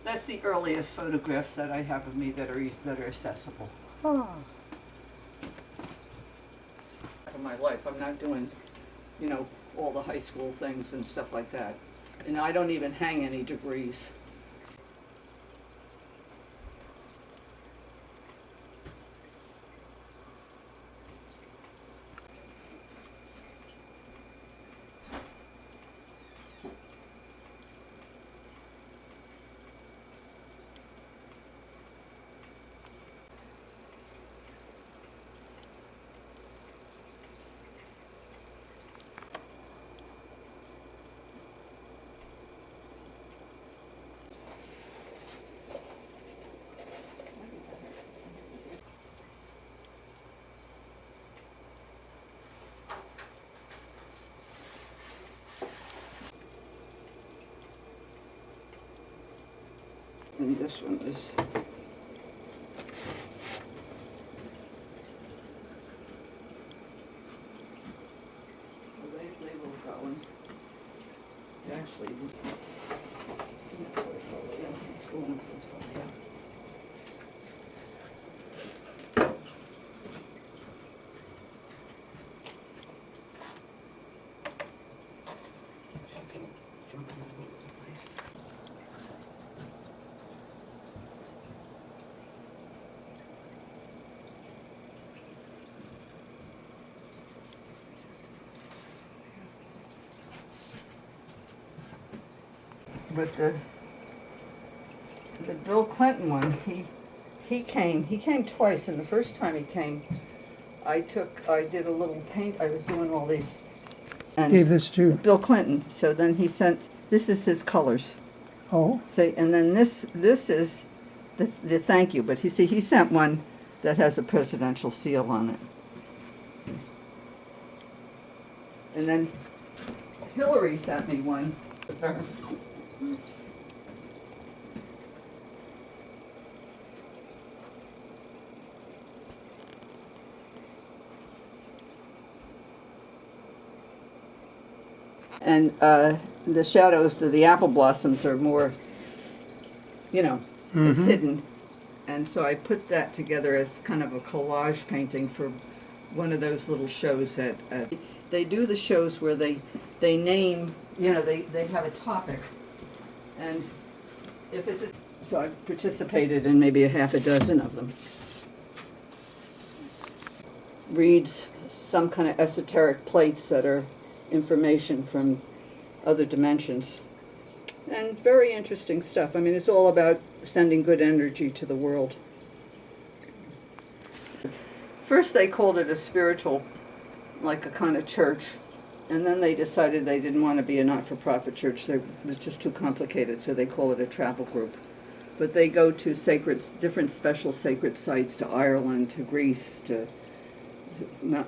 That's the earliest photographs that I have of me that are accessible. Oh. Of my life, I'm not doing, all the high school things and stuff like that. And I don't even hang any degrees. And this one is. They will go and actually. School and portfolio. Jumping all over the place. But the Bill Clinton one, he came twice, and the first time he came, I did a little paint, I was doing all these. And Gave this to. Bill Clinton, so then he sent, this is his colors. Oh. So, and then this is the thank you, but he sent one that has a presidential seal on it. And then Hillary sent me one. And the shadows of the apple blossoms are more, it's hidden. And so I put that together as kind of a collage painting for one of those little shows that they do the shows where they name, they have a topic. And if it's so I've participated in maybe a half a dozen of them. Reads some kind of esoteric plates that are information from other dimensions. And very interesting stuff. I mean, it's all about sending good energy to the world. First they called it a spiritual, like a kind of church, and then they decided they didn't want to be a not-for-profit church. It was just too complicated, so they call it a travel group. But they go to different special sacred sites, to Ireland, to Greece,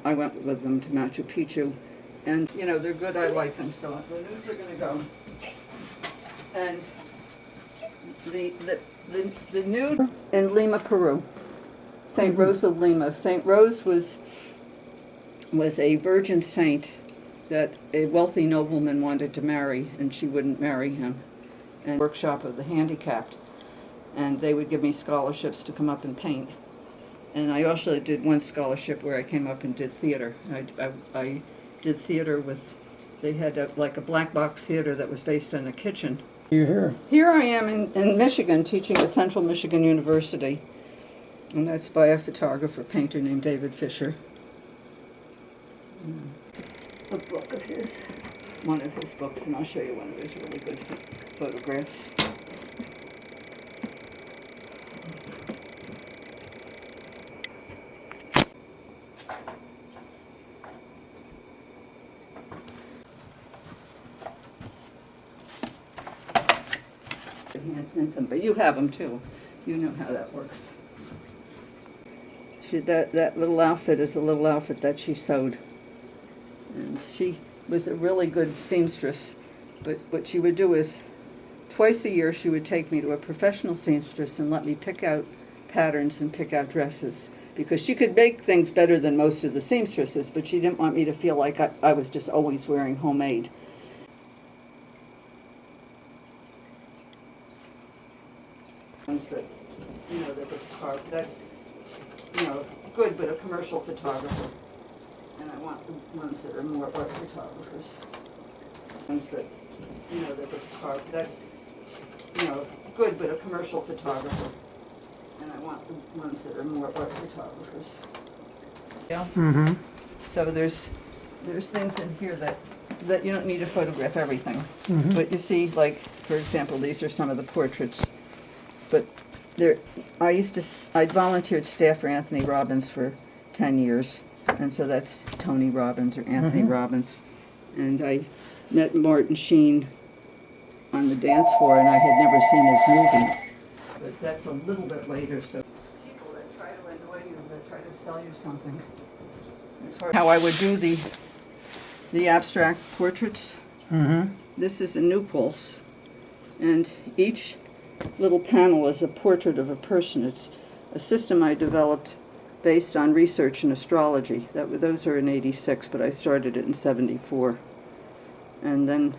I went with them to Machu Picchu. And, they're good, I like them, so the news are going to go. And the nude in Lima, Peru, St. Rose of Lima. St. Rose was a virgin saint that a wealthy nobleman wanted to marry, and she wouldn't marry him. And workshop of the handicapped. And they would give me scholarships to come up and paint. And I also did one scholarship where I came up and did theater. I did theater with, they had a black box theater that was based in a kitchen. You here? Here I am in Michigan, teaching at Central Michigan University. And that's by a photographer, painter named David Fisher. A book of his, one of his books, and I'll show you one of his really good photographs. But you have them too. You know how that works. That little outfit is a little outfit that she sewed. And she was a really good seamstress. But what she would do is, twice a year she would take me to a professional seamstress and let me pick out patterns and pick out dresses. Because she could make things better than most of the seamstresses, but she didn't want me to feel like I was just always wearing homemade. that, that the photographer, that's, good, but a commercial photographer. And I want the ones that are more art photographers. Ones that, that the photographer, that's, good, but a commercial photographer. And I want the ones that are more art photographers. Yeah. Mm-hmm. So there's things in here that you don't need to photograph everything. Mm-hmm. But you see, like, for example, these are some of the portraits. But I volunteered staff for Anthony Robbins for 10 years. And so that's Tony Robbins or Anthony Robbins. And I met Martin Sheen on the dance floor, and I had never seen his movies. But that's a little bit later, so. People that try to annoy you, that try to sell you something. It's hard. How I would do the abstract portraits. Mm-hmm. This is a New Pulse, and each little panel is a portrait of a person. It's a system I developed based on research in astrology. Those are in '86, but I started it in '74. And then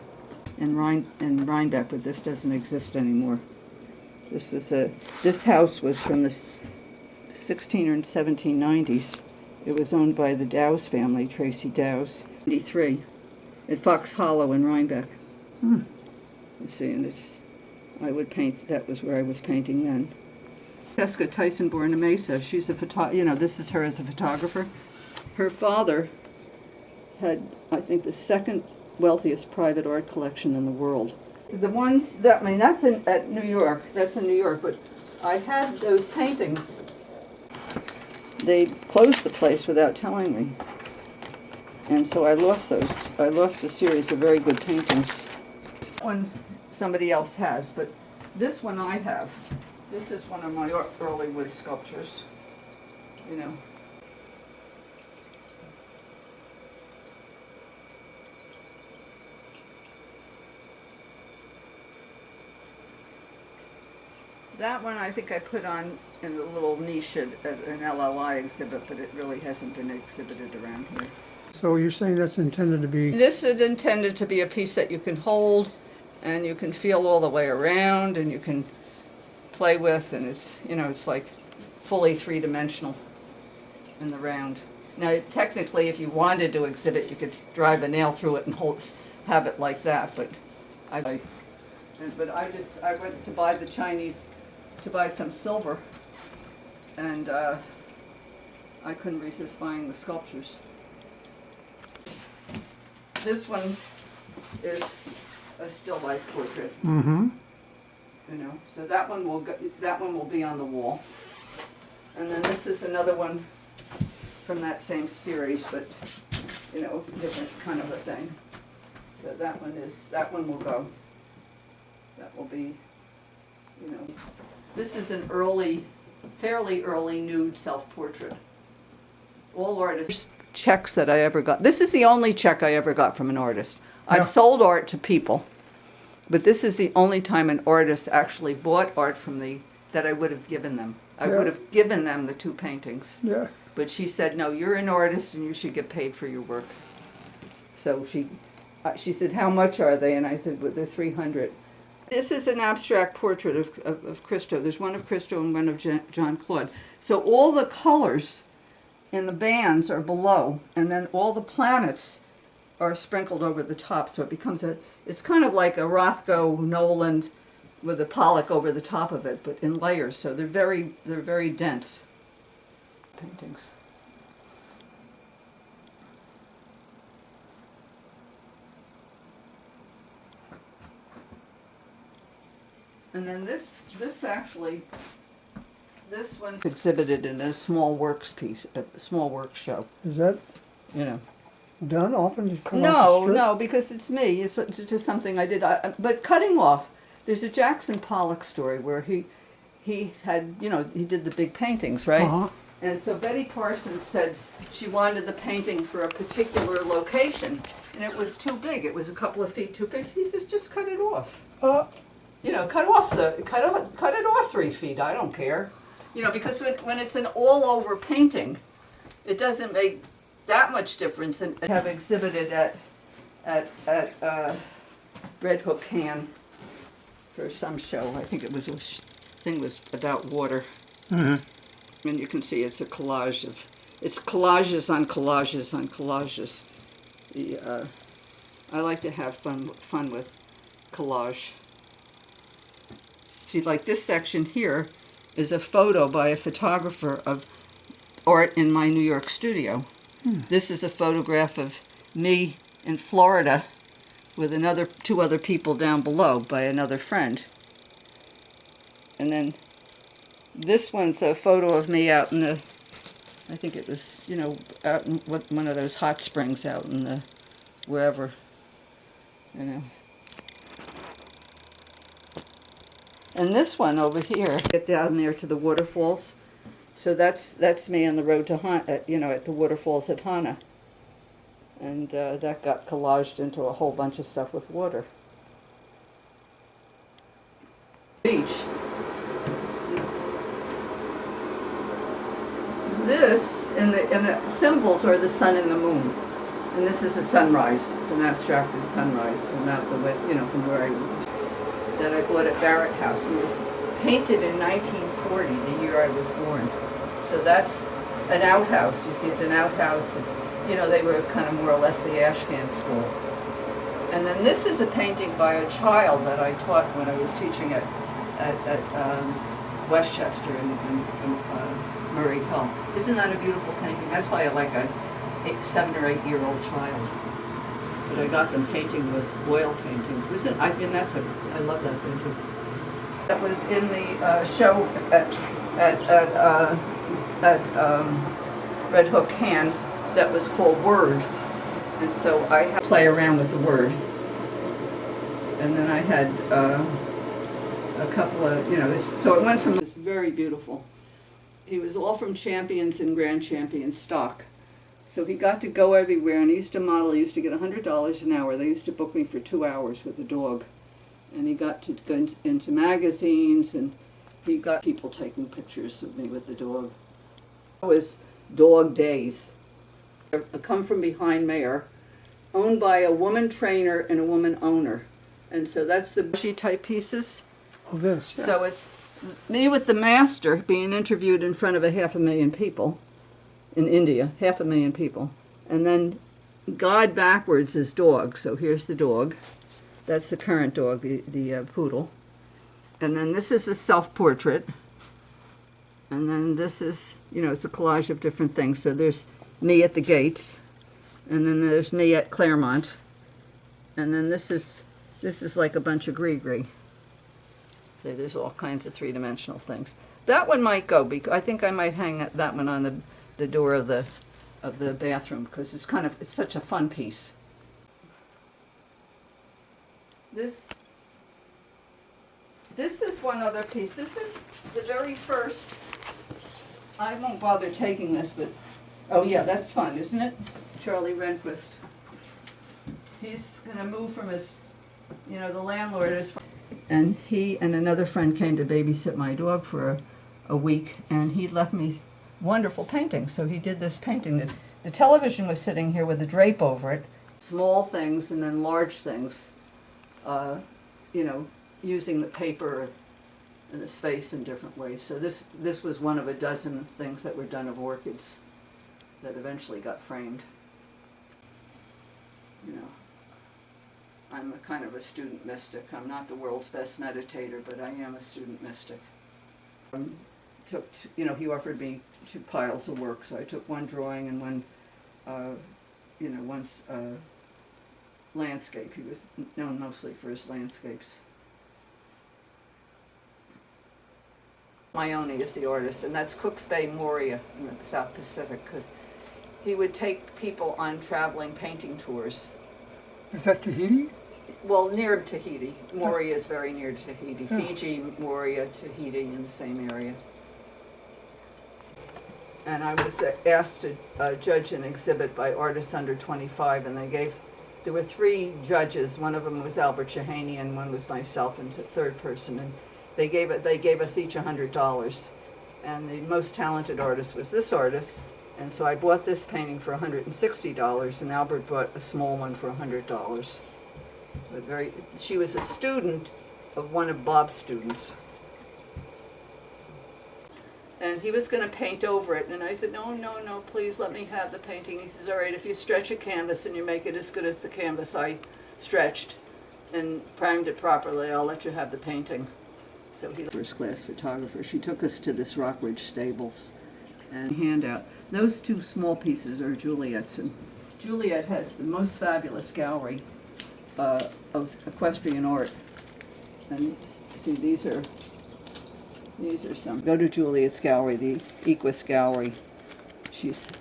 in Rhinebeck, but this doesn't exist anymore. This house was from the 16 or 1790s. It was owned by the Dowes family, Tracy Dowes. '93, at Fox Hollow in Rhinebeck. You see, and I would paint. That was where I was painting then. Jessica Tyson Born Mesa. She's a this is her as a photographer. Her father had, I think, the second wealthiest private art collection in the world. The ones that's at New York. That's in New York. But I had those paintings. They closed the place without telling me, and so I lost those. I lost a series of very good paintings. One somebody else has, but this one I have. This is one of my early wood sculptures, That one I think I put on in a little niche at an LLI exhibit, but it really hasn't been exhibited around here. So you're saying that's intended to be... This is intended to be a piece that you can hold, and you can feel all the way around, and you can play with, and it's like fully three-dimensional in the round. Now, technically, if you wanted to exhibit, you could drive a nail through it and have it like that, but I went to buy to buy some silver, and I couldn't resist buying the sculptures. This one is a still life portrait. Mm-hmm. So that one will be on the wall. And then this is another one from that same series, but different kind of a thing. So that one will go. That will be, This is an fairly early nude self-portrait. All artists checks that I ever got. This is the only check I ever got from an artist. Yeah. I've sold art to people, but this is the only time an artist actually bought art from that I would have given them. I would have given them the two paintings. Yeah. But she said, no, you're an artist and you should get paid for your work. So she said, how much are they? And I said, well, they're $300. This is an abstract portrait of Christo. There's one of Christo and one of John Claude. So all the colors in the bands are below, and then all the planets are sprinkled over the top. So it becomes it's kind of like a Rothko Nolan with a Pollock over the top of it, but in layers. So they're very dense paintings. And then this one exhibited in a small works piece, a small work show. Is that done often to come off the strip? No, because it's me. It's just something I did. But cutting off, there's a Jackson Pollock story where he had, he did the big paintings, right? Uh-huh. And so Betty Parsons said she wanted the painting for a particular location, and it was too big. It was a couple of feet too big. He says, just cut it off. Cut it off 3 feet. I don't care. Because when it's an all-over painting, it doesn't make that much difference. And I have exhibited at Red Hook Can for some show. I think it was thing was about water. Mm-hmm. And you can see it's a collage of, it's collages on collages on collages. I like to have fun with collage. See, like this section here is a photo by a photographer of art in my New York studio. This is a photograph of me in Florida with two other people down below by another friend. And then this one's a photo of me out in the, I think it was, out in one of those hot springs out in the, wherever, And this one over here, get down there to the waterfalls. So that's me on the road to Hana, at the waterfalls at Hana. And that got collaged into a whole bunch of stuff with water. Beach. This, and the symbols are the sun and the moon. And this is a sunrise. It's an abstracted sunrise from out the, from where I was. That I bought at Barrett House. It was painted in 1940, the year I was born. So that's an outhouse. You see, it's an outhouse. It's, they were kind of more or less the Ashcan school. And then this is a painting by a child that I taught when I was teaching at Westchester in Murray Hill. Isn't that a beautiful painting? That's by like a 7 or 8 year old child. But I got them painting with oil paintings. I love that painting. That was in the show at Red Hook Hand that was called Word. And so I had to play around with the word. And then I had a couple of, so it went from, it was very beautiful. He was all from Champions and Grand Champions stock. So he got to go everywhere, and he used to model. He used to get $100 an hour. They used to book me for 2 hours with the dog. And he got to go into magazines, and he got people taking pictures of me with the dog. It was Dog Days. A come from behind mare, owned by a woman trainer and a woman owner. And so that's the bushy type pieces. Oh, this. Yeah. So it's me with the master being interviewed in front of 500,000 people. In India, 500,000 people. And then God backwards is dog. So here's the dog. That's the current dog, the poodle. And then this is a self-portrait. And then this is, it's a collage of different things. So there's me at the gates. And then there's me at Claremont. And then this is like a bunch of gree-gree. So there's all kinds of three-dimensional things. That one might go, because I think I might hang that one on the door of the bathroom, because it's such a fun piece. This is one other piece. This is the very first. I won't bother taking this, but oh yeah, that's fun, isn't it? Charlie Rehnquist. He's gonna move from his, the landlord is. And he and another friend came to babysit my dog for a week, and he left me wonderful paintings. So he did this painting. The television was sitting here with a drape over it. Small things and then large things, using the paper and the space in different ways. So this was one of a dozen things that were done of orchids that eventually got framed. I'm a kind of a student mystic. I'm not the world's best meditator, but I am a student mystic. He offered me 2 piles of work, so I took one drawing and one, one's landscape. He was known mostly for his landscapes. Maione is the artist, and that's Cook's Bay Moria in the South Pacific, because he would take people on traveling painting tours. Is that Tahiti? Well, near Tahiti. Moria is very near Tahiti. Yeah. Fiji, Moria, Tahiti in the same area. And I was asked to judge an exhibit by artists under 25, and there were 3 judges. One of them was Albert Shahani, and one was myself, and a third person. And they gave us each $100. And the most talented artist was this artist. And so I bought this painting for $160, and Albert bought a small one for $100. But she was a student of one of Bob's students. And he was going to paint over it, and I said, no, no, no, please let me have the painting. He says, all right, if you stretch a canvas and you make it as good as the canvas I stretched and primed it properly, I'll let you have the painting. So he, first class photographer. She took us to this Rockridge Stables and handout. Those two small pieces are Juliet's, and Juliet has the most fabulous gallery of equestrian art. And see, these are some. Go to Juliet's gallery, the Equus Gallery.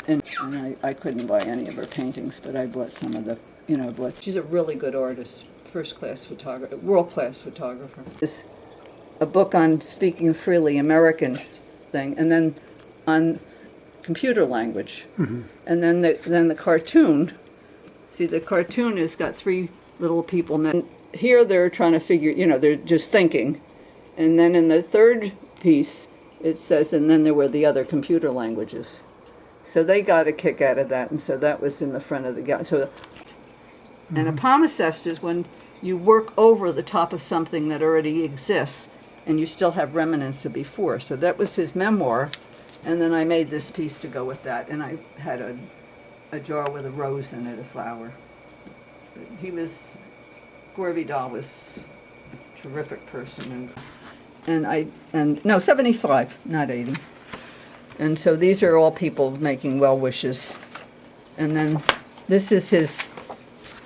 And I couldn't buy any of her paintings, but I bought some of the, she's a really good artist, first-class photographer, world-class photographer. This, a book on speaking freely Americans thing, and then on computer language. Mm-hmm. And then the cartoon. See, the cartoon has got three little people. And here they're trying to figure, they're just thinking. And then in the third piece, it says, and then there were the other computer languages. So they got a kick out of that, and so that was in the front of the gallery. So, and a palimpsest is when you work over the top of something that already exists, and you still have remnants of before. So that was his memoir, and then I made this piece to go with that, and I had a jar with a rose in it, a flower. Gore Vidal was a terrific person, and no, 75, not 80. And so these are all people making well wishes. And then this is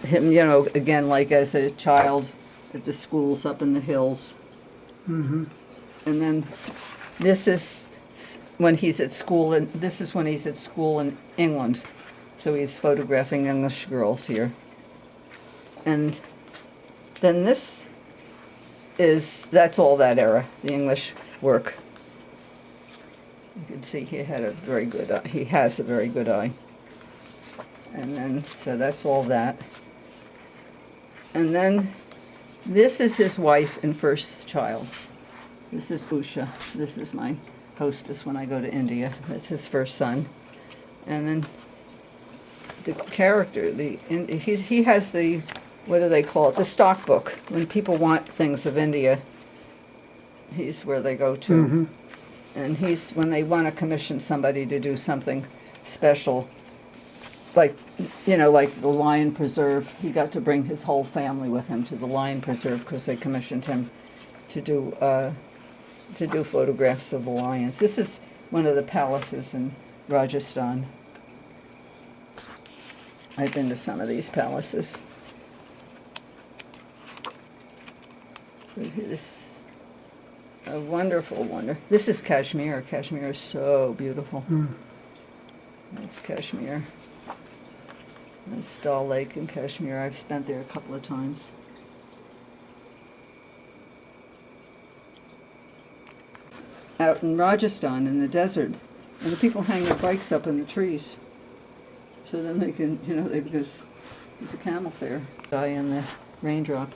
him, again, like as a child at the schools up in the hills. Mm-hmm. And then this is when he's at school, and this is when he's at school in England. So he's photographing English girls here. And then that's all that era, the English work. You can see he had a very good eye. He has a very good eye. And then, so that's all that. And then, this is his wife and first child. This is Usha. This is my hostess when I go to India. That's his first son. And then, the character, he has the, what do they call it? The stock book. When people want things of India, he's where they go to. Mm-hmm. And when they want to commission somebody to do something special, like the Lion Preserve, he got to bring his whole family with him to the Lion Preserve because they commissioned him to do photographs of the lions. This is one of the palaces in Rajasthan. I've been to some of these palaces. A wonderful wonder. This is Kashmir. Kashmir is so beautiful. That's Kashmir. That's Dal Lake in Kashmir. I've spent there a couple of times. Out in Rajasthan, in the desert, and the people hang their bikes up in the trees. So then they can, because there's a camel there. Die in the raindrop.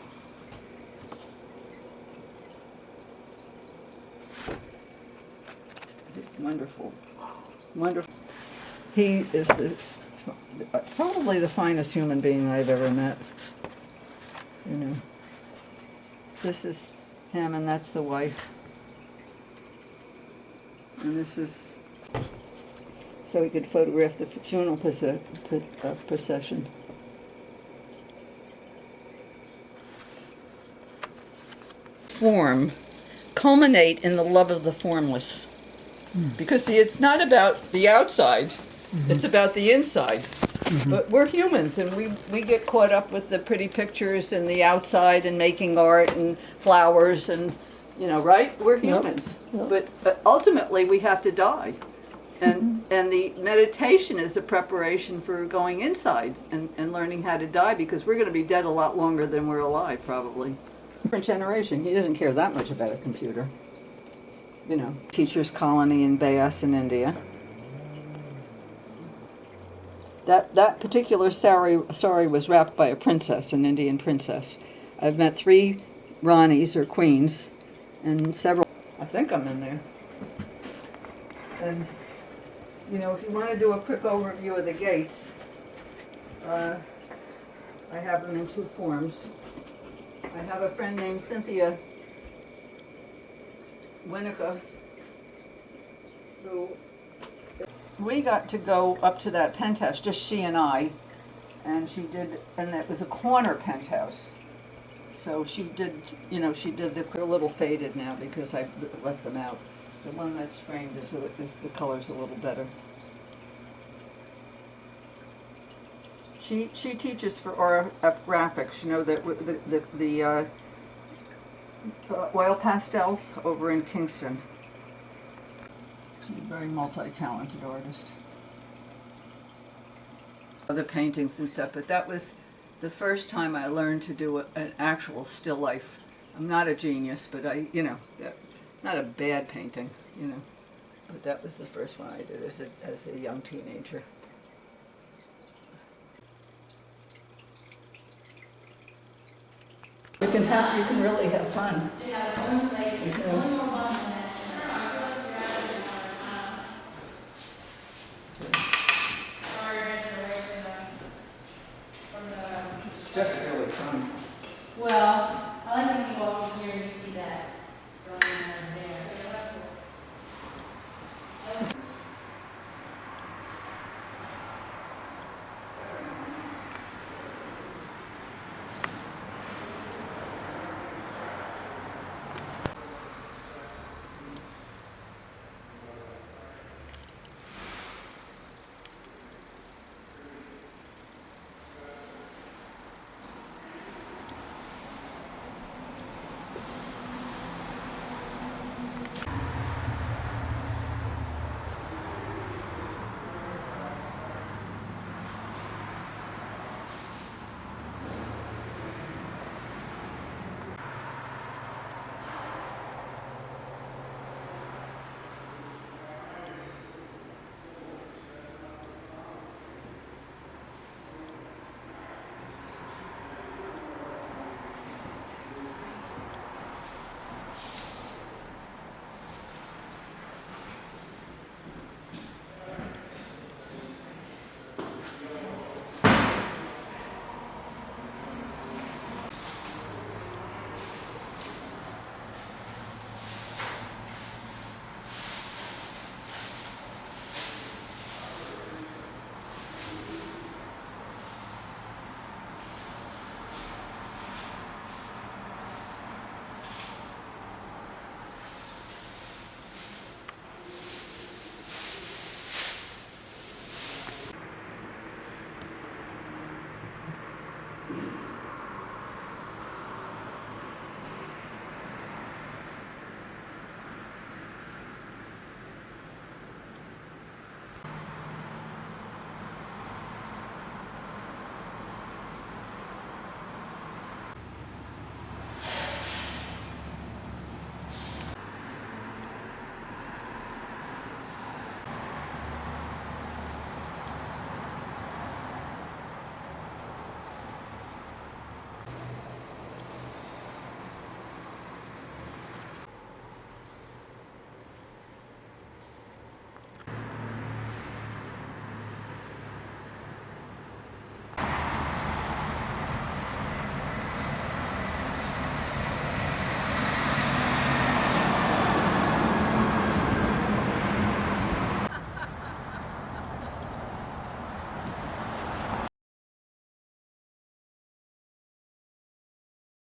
Wonderful. Wonderful. He is probably the finest human being I've ever met. This is him, and that's the wife. And this is so he could photograph the funeral procession. Form culminate in the love of the formless. Because see, it's not about the outside, it's about the inside. But we're humans, and we get caught up with the pretty pictures and the outside and making art and flowers and, right? We're humans. Yep. But ultimately we have to die. And the meditation is a preparation for going inside and learning how to die, because we're going to be dead a lot longer than we're alive, probably. Different generation. He doesn't care that much about a computer. Teachers' colony in Beas in India. That particular sari was wrapped by a princess, an Indian princess. I've met 3 Ranis or queens, and several. I think I'm in there. And if you want to do a quick overview of the gates, I have them in 2 forms. I have a friend named Cynthia Winnica, We got to go up to that penthouse, just she and I, and she did, and it was a corner penthouse. So she did, she did they're a little faded now because I left them out. The one that's framed is the color's a little better. She teaches for RF graphics, the oil pastels over in Kingston. She's a very multi-talented artist. Other paintings and stuff, but that was the first time I learned to do an actual still life. I'm not a genius, but not a bad painting, but that was the first one I did as a young teenager. You can really have fun. It's just really fun. Well,